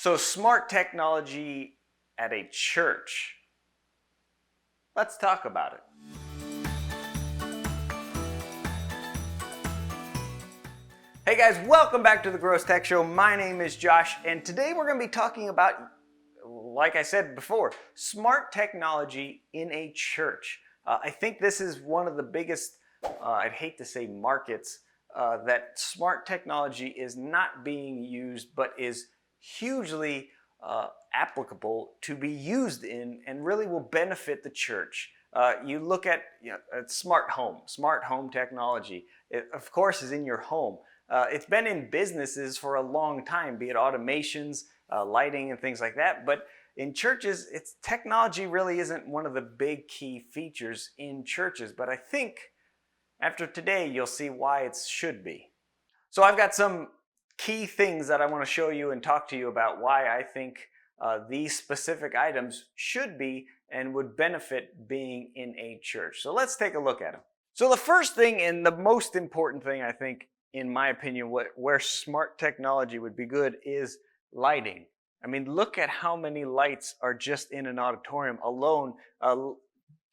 So smart technology at a church. Let's talk about it. Hey guys, welcome back to the Gross Tech Show. My name is Josh, and today we're going to be talking about, like I said before, smart technology in a church. I think this is one of the biggest, I'd hate to say markets, that smart technology is not being used, but is hugely applicable to be used in and really will benefit the church. You look at smart home technology. It, of course, is in your home. It's been in businesses for a long time, be it automations, lighting, and things like that. But in churches, technology really isn't one of the big key features in churches. But I think after today, you'll see why it should be. So I've got some key things that I want to show you and talk to you about why I think these specific items should be and would benefit being in a church. So let's take a look at them. So the first thing and the most important thing, I think, in my opinion, where smart technology would be good is lighting. I mean, look at how many lights are just in an auditorium alone,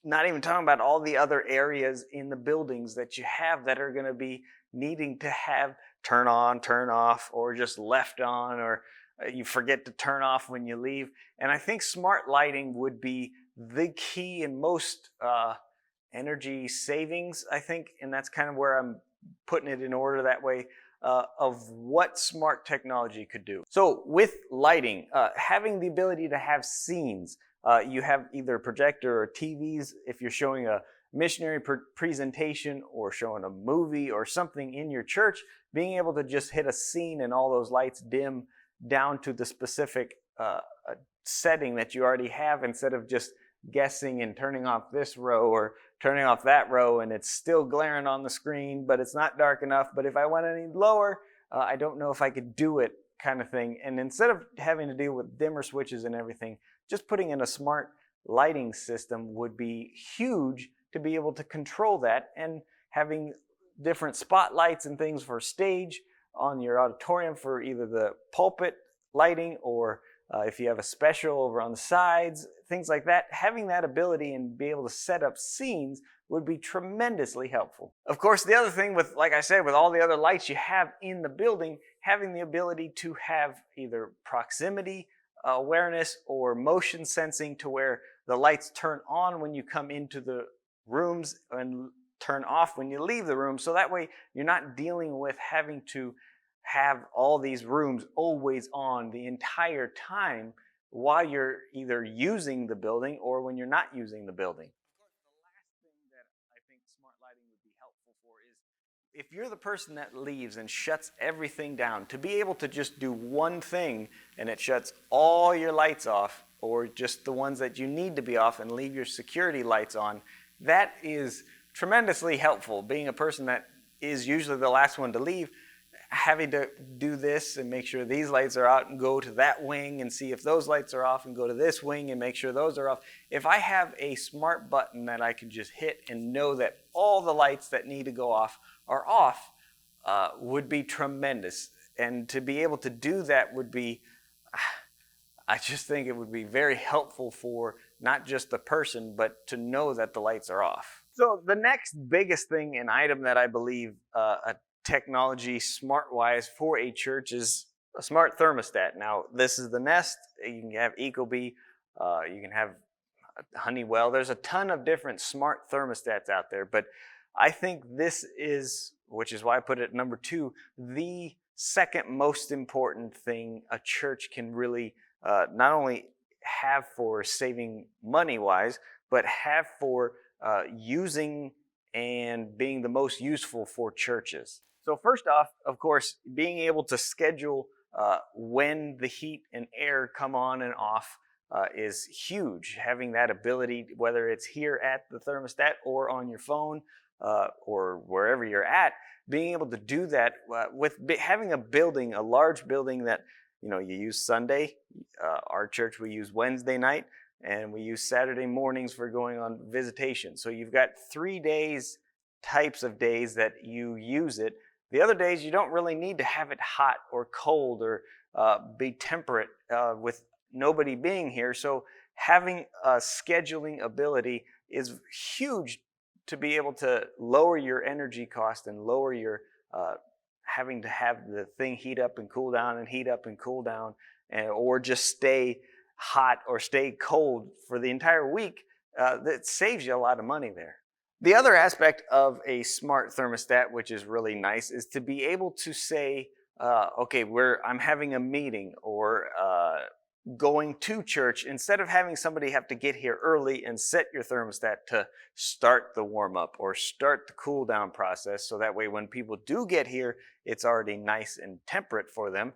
not even talking about all the other areas in the buildings that you have that are going to be needing to have turn on, turn off, or just left on, or you forget to turn off when you leave. And I think smart lighting would be the key and most energy savings, I think, and that's kind of where I'm putting it in order that way, of what smart technology could do. So with lighting, having the ability to have scenes, you have either projector or TVs if you're showing a missionary presentation or showing a movie or something in your church, being able to just hit a scene and all those lights dim down to the specific setting that you already have, instead of just guessing and turning off this row or turning off that row and it's still glaring on the screen, but it's not dark enough. But if I went any lower, I don't know if I could do it, kind of thing. And instead of having to deal with dimmer switches and everything, just putting in a smart lighting system would be huge to be able to control that, and having different spotlights and things for stage on your auditorium for either the pulpit lighting or if you have a special over on the sides, things like that, having that ability and be able to set up scenes would be tremendously helpful. Of course, the other thing with, like I said, with all the other lights you have in the building, having the ability to have either proximity awareness or motion sensing to where the lights turn on when you come into the rooms and turn off when you leave the room. So that way you're not dealing with having to have all these rooms always on the entire time while you're either using the building or when you're not using the building. Of course, the last thing that I think smart lighting would be helpful for is if you're the person that leaves and shuts everything down, to be able to just do one thing and it shuts all your lights off, or just the ones that you need to be off, and leave your security lights on, that is tremendously helpful. Being a person that is usually the last one to leave, having to do this and make sure these lights are out and go to that wing and see if those lights are off and go to this wing and make sure those are off. If I have a smart button that I can just hit and know that all the lights that need to go off are off, would be tremendous. And to be able to do that would be, I just think it would be very helpful for not just the person, but to know that the lights are off. So the next biggest thing and item that I believe a technology smart-wise for a church is a smart thermostat. Now, this is the Nest. You can have Ecobee. You can have Honeywell. There's a ton of different smart thermostats out there, but I think this is, which is why I put it at number 2, the second most important thing a church can really not only have for saving money-wise, but have for using and being the most useful for churches. So first off, of course, being able to schedule when the heat and air come on and off is huge. Having that ability, whether it's here at the thermostat or on your phone or wherever you're at, being able to do that with having a building, a large building that you use Sunday. Our church, we use Wednesday night, and we use Saturday mornings for going on visitation. So you've got 3 types of days that you use it. The other days, you don't really need to have it hot or cold or be temperate with nobody being here. So having a scheduling ability is huge to be able to lower your energy cost and lower your having to have the thing heat up and cool down and heat up and cool down, or just stay hot or stay cold for the entire week. That saves you a lot of money there. The other aspect of a smart thermostat, which is really nice, is to be able to say, okay, I'm having a meeting or going to church, instead of having somebody have to get here early and set your thermostat to start the warm up or start the cool down process. So that way when people do get here, it's already nice and temperate for them.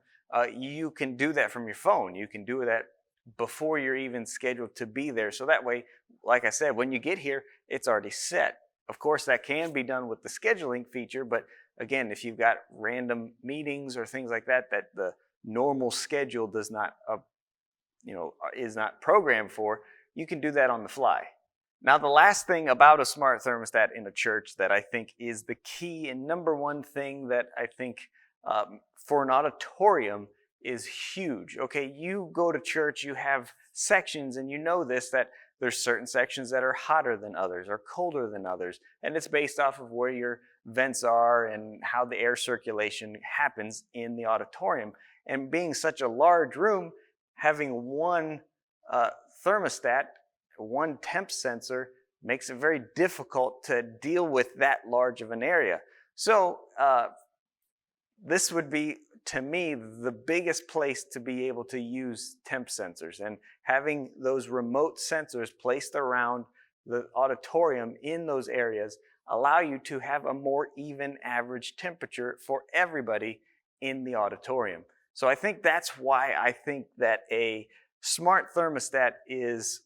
You can do that from your phone. You can do that before you're even scheduled to be there. So that way, like I said, when you get here, it's already set. Of course, that can be done with the scheduling feature, but again, if you've got random meetings or things like that that the normal schedule does not is not programmed for, you can do that on the fly. Now, the last thing about a smart thermostat in a church that I think is the key and number one thing that I think for an auditorium is huge. Okay, you go to church, you have sections, and you know this, that there's certain sections that are hotter than others or colder than others, and it's based off of where your vents are and how the air circulation happens in the auditorium. And being such a large room, having one thermostat, one temp sensor, makes it very difficult to deal with that large of an area. So this would be, to me, the biggest place to be able to use temp sensors, and having those remote sensors placed around the auditorium in those areas allow you to have a more even average temperature for everybody in the auditorium. So I think that's why I think that a smart thermostat is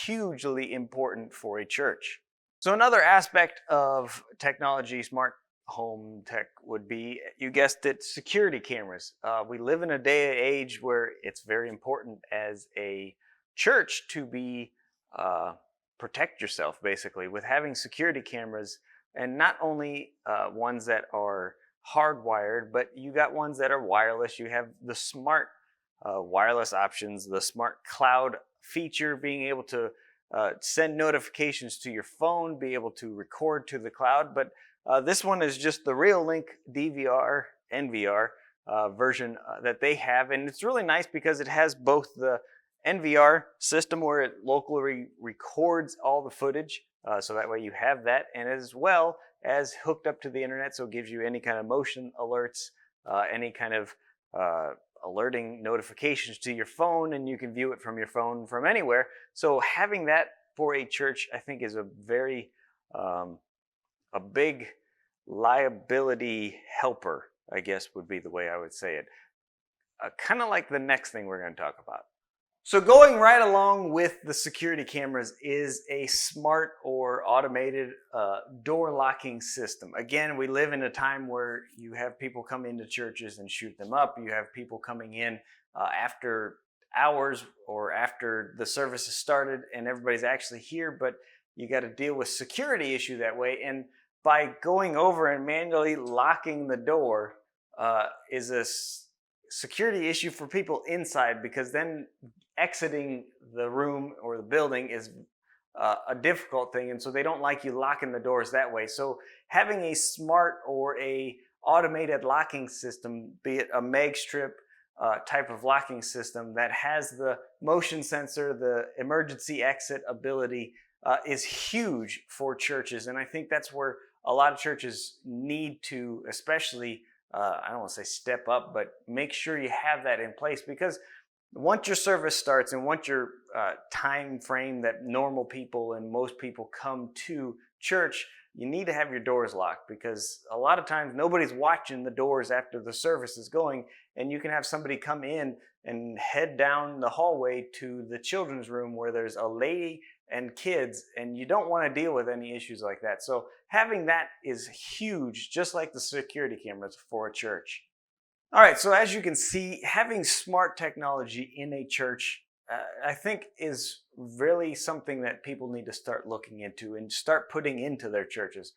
hugely important for a church. So another aspect of technology, smart home tech, would be, you guessed it, security cameras. We live in a day and age where it's very important as a church to be protect yourself, basically, with having security cameras, and not only ones that are hardwired, but you got ones that are wireless. You have the smart wireless options, the smart cloud feature, being able to send notifications to your phone, be able to record to the cloud. But this one is just the Real-Link DVR, NVR version that they have. And it's really nice because it has both the NVR system where it locally records all the footage. So that way you have that, and as well as hooked up to the internet, so it gives you any kind of motion alerts, any kind of alerting notifications to your phone, and you can view it from your phone from anywhere. So having that for a church, I think, is a very a big liability helper, I guess would be the way I would say it. Kind of like the next thing we're going to talk about. So going right along with the security cameras is a smart or automated door locking system. Again, we live in a time where you have people come into churches and shoot them up. You have people coming in after hours or after the service has started and everybody's actually here, but you got to deal with security issue that way. And by going over and manually locking the door is a security issue for people inside, because then exiting the room or the building is a difficult thing, and so they don't like you locking the doors that way. So having a smart or a automated locking system, be it a mag strip type of locking system that has the motion sensor, the emergency exit ability, is huge for churches. And I think that's where a lot of churches need to, especially I don't want to say step up, but make sure you have that in place, because once your service starts and once your time frame that normal people and most people come to church, you need to have your doors locked, because a lot of times nobody's watching the doors after the service is going, and you can have somebody come in and head down the hallway to the children's room where there's a lady and kids, and you don't want to deal with any issues like that. So having that is huge, just like the security cameras for a church. All right, so as you can see, having smart technology in a church, I think, is really something that people need to start looking into and start putting into their churches.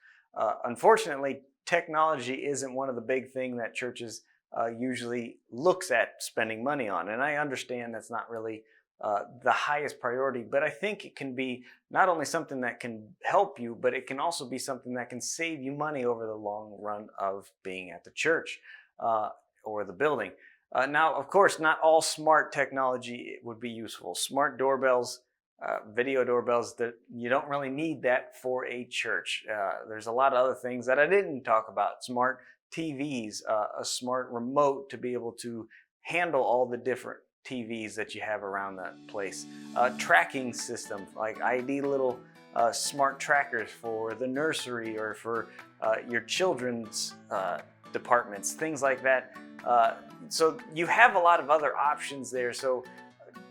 Unfortunately, technology isn't one of the big things that churches usually looks at spending money on. And I understand that's not really the highest priority, but I think it can be not only something that can help you, but it can also be something that can save you money over the long run of being at the church or the building. Now, of course, not all smart technology would be useful. Smart doorbells, video doorbells, that you don't really need that for a church. There's a lot of other things that I didn't talk about. Smart TVs, a smart remote to be able to handle all the different TVs that you have around that place. Tracking system, like ID little smart trackers for the nursery or for your children's departments, things like that. So you have a lot of other options there. So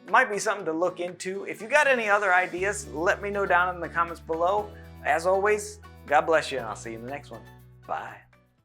might be something to look into. If you got any other ideas, let me know down in the comments below. As always, God bless you, and I'll see you in the next one. Bye.